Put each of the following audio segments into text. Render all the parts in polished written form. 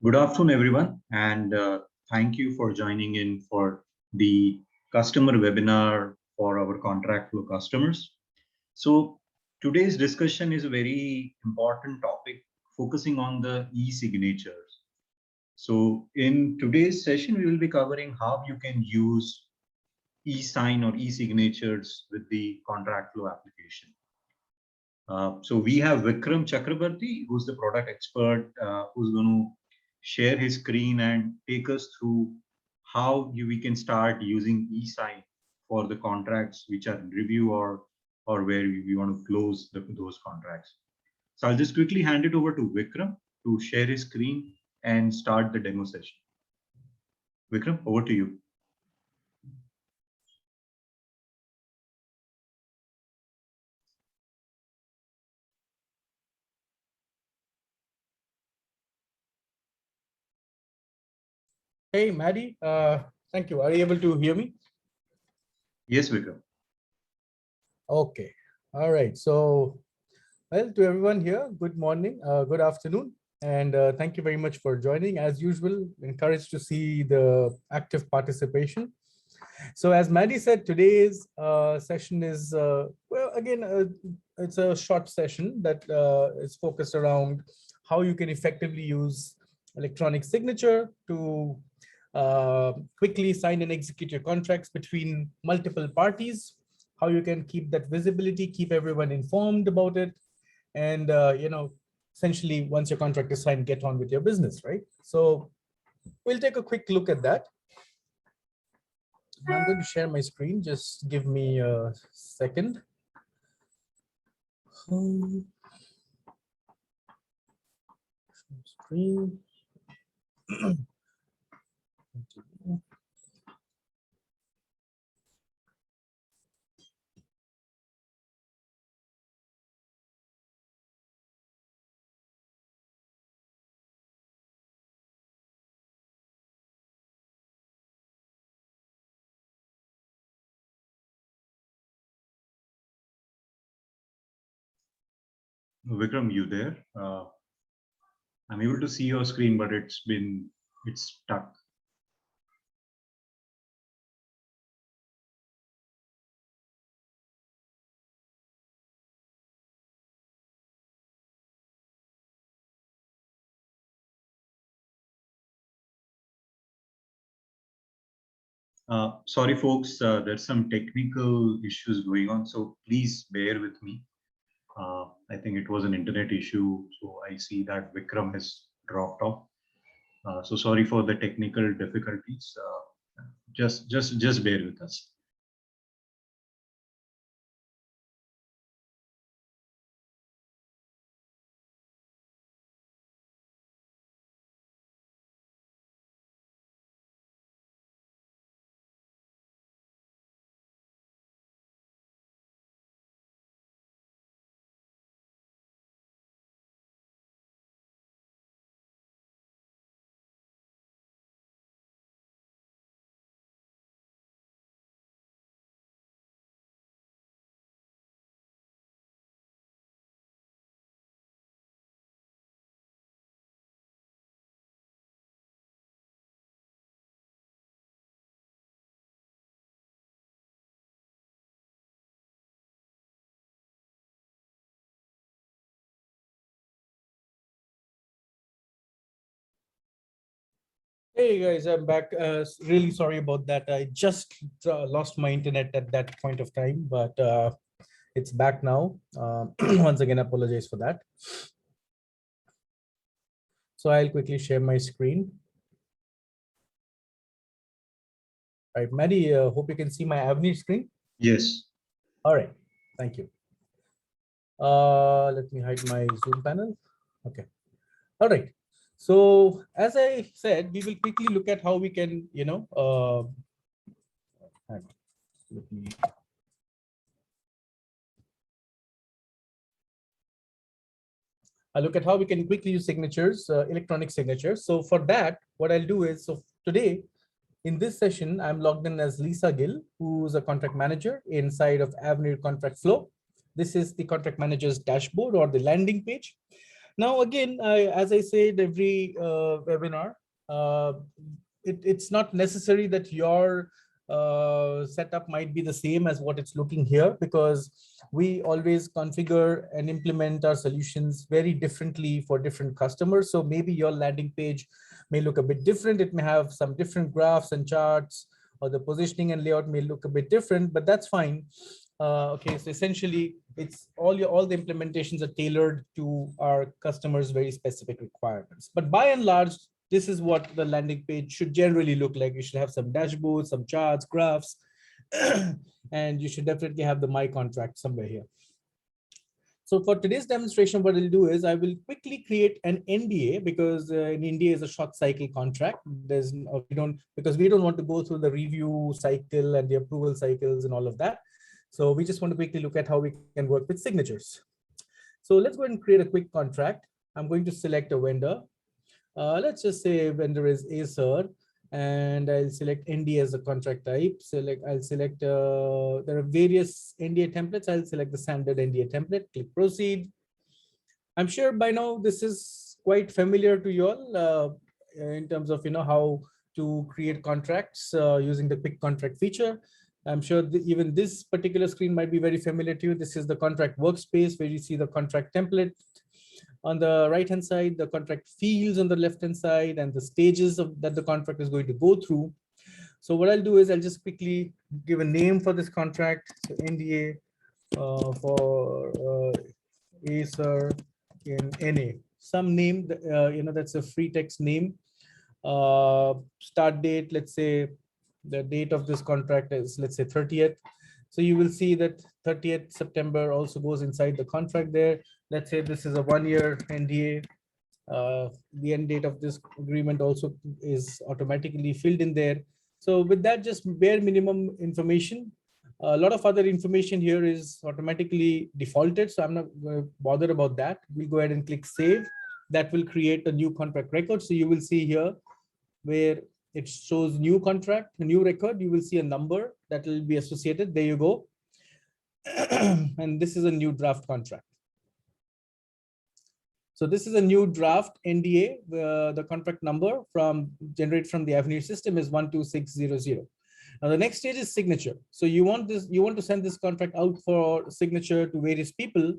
Good afternoon, everyone, and thank you for joining in for the customer webinar for our contract flow customers. So today's discussion is a very important topic focusing on the e-signatures. So in today's session, we will be covering how you can use e-sign or e-signatures with the contract flow application. So we have Vikram Chakrabarti, who's the product expert, who's going to share his screen and take us through how we can start using e-sign for the contracts which are in review or where we want to close those contracts. So I'll just quickly hand it over to Vikram to share his screen and start the demo session. Vikram, over to you. Hey, Maddie, thank you. Are you able to hear me? Yes, Vikram. Okay. All right. So, well, to everyone here, good morning, good afternoon, and thank you very much for joining. As usual, encouraged to see the active participation. So as Maddie said, today's session is, well, again, it's a short session that is focused around how you can effectively use electronic signature to quickly sign and execute your contracts between multiple parties, how you can keep that visibility, keep everyone informed about it, and essentially once your contract is signed, get on with your business, right? So we'll take a quick look at that. I'm going to share my screen. Just give me a second. Screen. Vikram, you there? I'm able to see your screen, but it's stuck. Sorry, folks, there's some technical issues going on, so please bear with me. I think it was an internet issue, so I see that Vikram has dropped off. So sorry for the technical difficulties. Just bear with us. Hey guys, I'm back. Really sorry about that. I just lost my internet at that point of time, but it's back now. Once again, apologize for that. So I'll quickly share my screen. All right, Maddie, hope you can see my Avenir screen. Yes. All right, thank you. Let me hide my Zoom panel. Okay. All right. So as I said, we will quickly look at how we can, let me. I look at how we can quickly use signatures, electronic signatures. So for that, what I'll do is, so today in this session, I'm logged in as Lisa Gill, who's a contract manager inside of Avenir Contract Flow. This is the contract manager's dashboard or the landing page. Now, again, as I said, every webinar, uh, it's not necessary that your setup might be the same as what it's looking here, because we always configure and implement our solutions very differently for different customers. So maybe your landing page may look a bit different. It may have some different graphs and charts, or the positioning and layout may look a bit different, but that's fine. Okay, so essentially, it's all the implementations are tailored to our customers' very specific requirements. But by and large, this is what the landing page should generally look like. You should have some dashboards, some charts, graphs, and you should definitely have the My Contract somewhere here. So for today's demonstration, what I'll do is I will quickly create an NDA, because an NDA is a short cycle contract. Because we don't want to go through the review cycle and the approval cycles and all of that. So we just want to quickly look at how we can work with signatures. So let's go ahead and create a quick contract. I'm going to select a vendor. Let's just say vendor is Acer, and I'll select NDA as a contract type. I'll select, there are various NDA templates. I'll select the standard NDA template, click proceed. I'm sure by now this is quite familiar to you all in terms of, how to create contracts using the quick contract feature. I'm sure even this particular screen might be very familiar to you. This is the contract workspace where you see the contract template on the right-hand side, the contract fields on the left-hand side, and the stages that the contract is going to go through. So what I'll do is I'll just quickly give a name for this contract. So NDA for Acer in NA. Some name, that's a free text name. Start date, let's say the date of this contract is, let's say 30th. So you will see that 30th September also goes inside the contract there. Let's say this is a 1-year NDA. The end date of this agreement also is automatically filled in there. So with that, just bare minimum information. A lot of other information here is automatically defaulted, so I'm not going to bother about that. We'll go ahead and click save. That will create a new contract record. So you will see here where it shows new contract, a new record. You will see a number that will be associated. There you go. And this is a new draft contract. So this is a new draft NDA. The contract number generated from the Avenir system is 12600. Now the next stage is signature. So you want to send this contract out for signature to various people,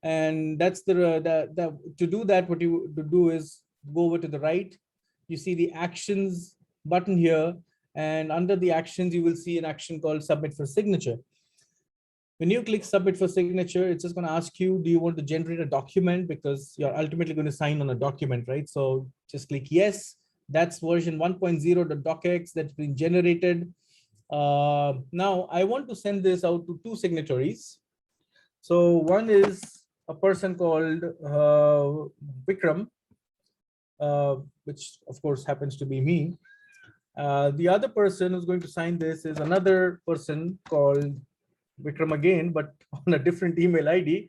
and that's to do that. What you do is go over to the right. You see the actions button here, and under the actions you will see an action called submit for signature. When you click submit for signature, it's just going to ask you, do you want to generate a document, because you're ultimately going to sign on a document, right? So just click yes. That's version 1.0.docx that's been generated. Now I want to send this out to 2 signatories. So one is a person called Vikram, which of course happens to be me. The other person who's going to sign this is another person called Vikram again, but on a different email ID.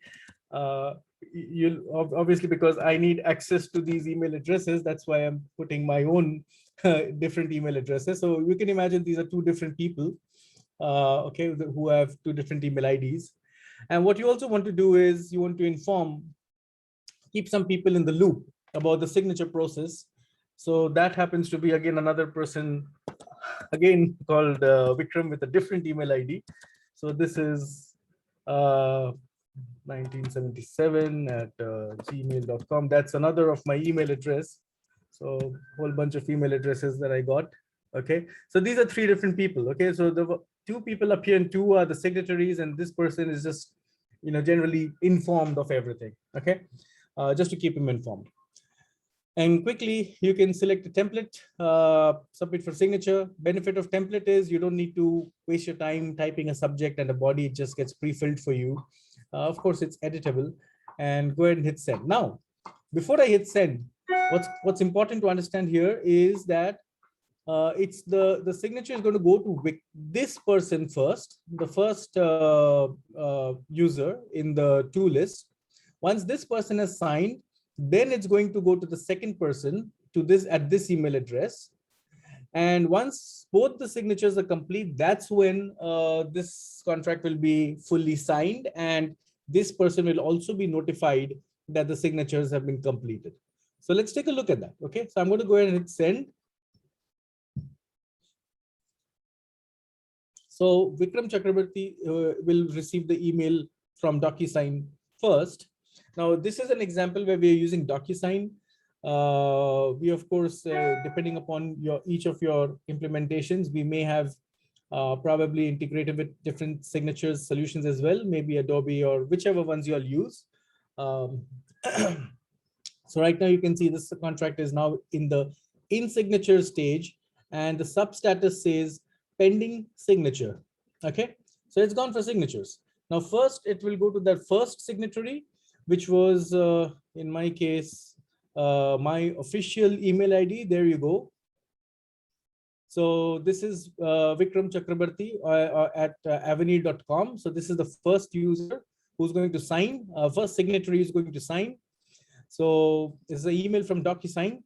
You'll obviously, because I need access to these email addresses, that's why I'm putting my own different email addresses. So you can imagine these are 2 different people, okay, who have 2 different email IDs. And what you also want to do is you want to keep some people in the loop about the signature process. So that happens to be again another person, again called Vikram with a different email ID. So this is 1977 at gmail.com. That's another of my email address. So a whole bunch of email addresses that I got. Okay, so these are 3 different people. Okay, so the 2 people up here and 2 are the signatories, and this person is just, generally informed of everything. Okay, just to keep him informed. And quickly, you can select a template, submit for signature. Benefit of template is you don't need to waste your time typing a subject and a body. It just gets pre-filled for you. Of course, it's editable. And go ahead and hit send. Now, before I hit send, what's important to understand here is that it's the signature is going to go to this person first, the first user in the to list. Once this person has signed, then it's going to go to the second person at this email address. And once both the signatures are complete, that's when this contract will be fully signed, and this person will also be notified that the signatures have been completed. So let's take a look at that. Okay, so I'm going to go ahead and hit send. So Vikram Chakrabarti will receive the email from DocuSign first. Now, this is an example where we are using DocuSign. We, of course, depending upon each of your implementations, we may have probably integrated with different signatures solutions as well, maybe Adobe or whichever ones you'll use. So right now you can see this contract is now in the signature stage, and the sub status says pending signature. Okay, so it's gone for signatures. Now first it will go to that first signatory, which was in my case my official email ID. There you go. So this is Vikram Chakrabarti at avenir.com. So this is the first user who's going to sign, first signatory is going to sign. So this is an email from DocuSign.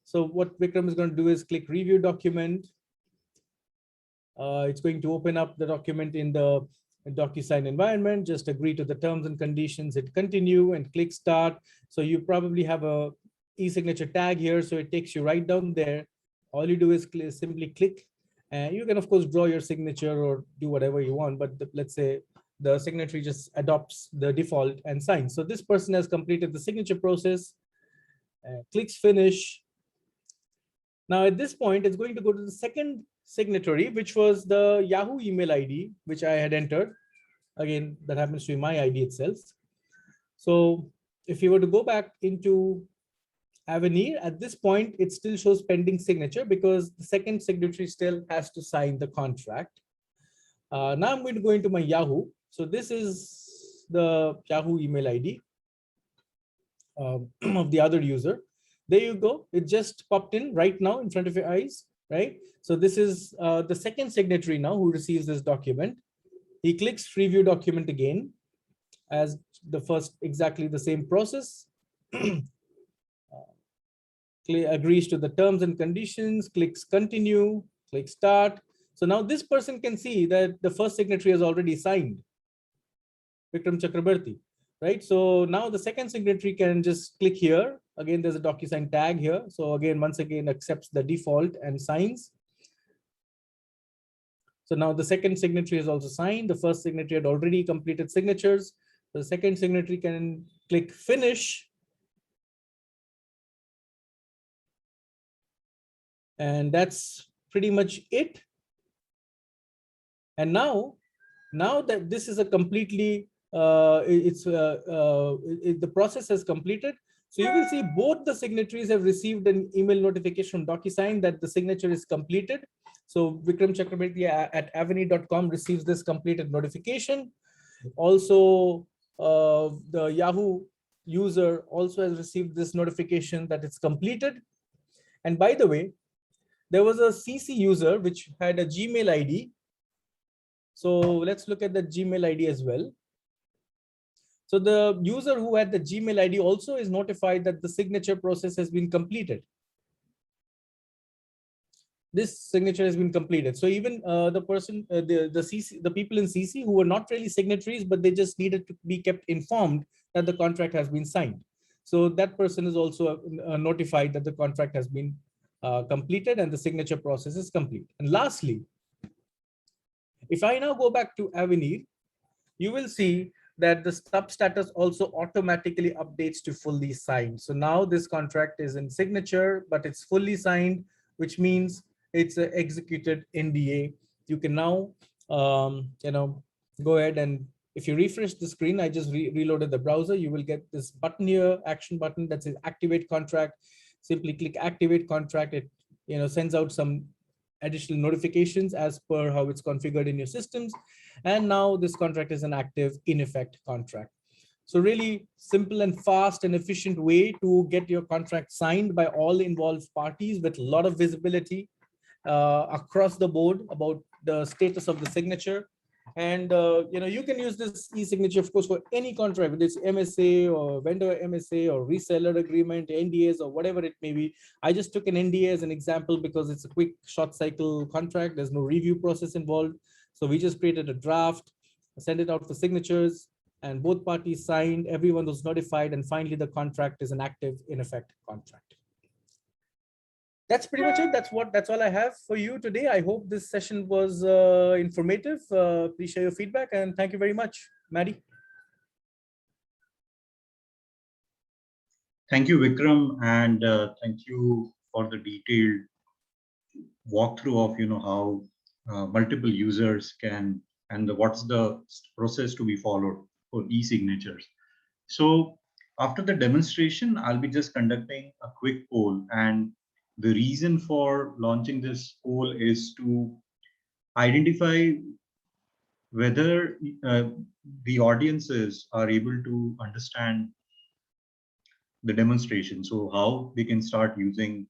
So what Vikram is going to do is click review document. It's going to open up the document in the DocuSign environment. Just agree to the terms and conditions, hit continue and click start. So you probably have a e-signature tag here. So it takes you right down there. All you do is simply click, and you can of course draw your signature or do whatever you want. But let's say the signatory just adopts the default and signs. So this person has completed the signature process, clicks finish. Now at this point, it's going to go to the second signatory, which was the Yahoo email ID, which I had entered. Again, that happens to be my ID itself. So if you were to go back into Avenir, at this point, it still shows pending signature because the second signatory still has to sign the contract. Now I'm going to go into my Yahoo. So this is the Yahoo email ID of the other user. There you go. It just popped in right now in front of your eyes, right? So this is the second signatory now who receives this document. He clicks review document again as the first, exactly the same process. Agrees to the terms and conditions, clicks continue, click start. So now this person can see that the first signatory has already signed, Vikram Chakrabarti, right? So now the second signatory can just click here. Again, there's a DocuSign tag here. So again, once again, accepts the default and signs. So now the second signatory is also signed. The first signatory had already completed signatures. The second signatory can click finish. And that's pretty much it. And now that this is a completely, the process has completed. So you will see both the signatories have received an email notification from DocuSign that the signature is completed. So Vikram Chakrabarti at avenir.com receives this completed notification. Also, the Yahoo user also has received this notification that it's completed. And by the way, there was a CC user which had a Gmail ID. So let's look at the Gmail ID as well. So the user who had the Gmail ID also is notified that the signature process has been completed. This signature has been completed. So even the person, the people in CC who were not really signatories, but they just needed to be kept informed that the contract has been signed. So that person is also notified that the contract has been completed and the signature process is complete. And lastly, if I now go back to Avenir, you will see that the sub status also automatically updates to fully signed. So now this contract is in signature, but it's fully signed, which means it's an executed NDA. You can now, go ahead and if you refresh the screen, I just reloaded the browser, you will get this button here, action button that says activate contract. Simply click activate contract. It sends out some additional notifications as per how it's configured in your systems. And now this contract is an active in effect contract. So really simple and fast and efficient way to get your contract signed by all involved parties with a lot of visibility across the board about the status of the signature. And you can use this e-signature, of course, for any contract, whether it's MSA or vendor MSA or reseller agreement, NDAs or whatever it may be. I just took an NDA as an example because it's a quick short cycle contract. There's no review process involved. So we just created a draft, send it out for signatures. and both parties signed, everyone was notified, and finally the contract is an active, in effect contract. That's pretty much it. That's all I have for you today. I hope this session was informative. Please share your feedback, and thank you very much, Maddie. Thank you, Vikram, and thank you for the detailed walkthrough of how multiple users can and what's the process to be followed for e-signatures. So after the demonstration, I'll be just conducting a quick poll, and the reason for launching this poll is to identify whether the audiences are able to understand the demonstration. So how they can start using,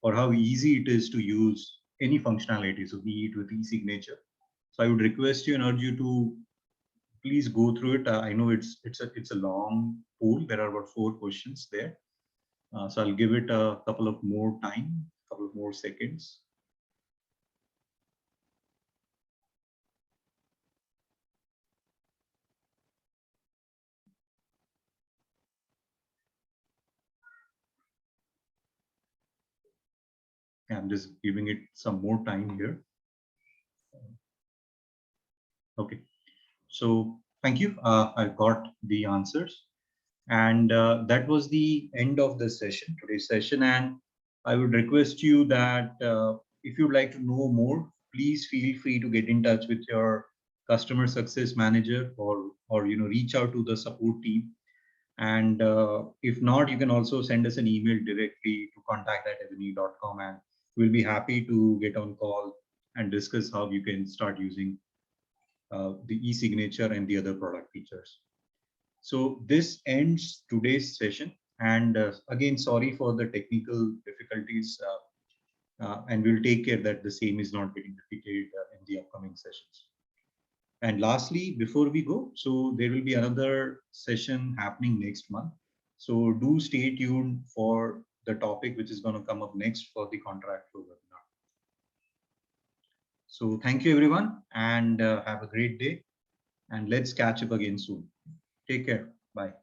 or how easy it is to use any functionality. So be it with e-signature. So I would request you and urge you to please go through it. I know it's a long poll. There are about 4 questions there. So I'll give it a couple of more time, couple of more seconds. I'm just giving it some more time here. Okay, so thank you. I've got the answers. And that was the end of the session, today's session. And I would request you that if you'd like to know more, please feel free to get in touch with your customer success manager, or reach out to the support team. And if not, you can also send us an email directly to contact@ebony.com, and we'll be happy to get on call and discuss how you can start using the e-signature and the other product features. So this ends today's session. And again, sorry for the technical difficulties, and we'll take care that the same is not getting repeated in the upcoming sessions. And lastly, before we go, so there will be another session happening next month. So do stay tuned for the topic which is going to come up next for the Contractflow webinar. So thank you, everyone, and have a great day. And let's catch up again soon. Take care. Bye.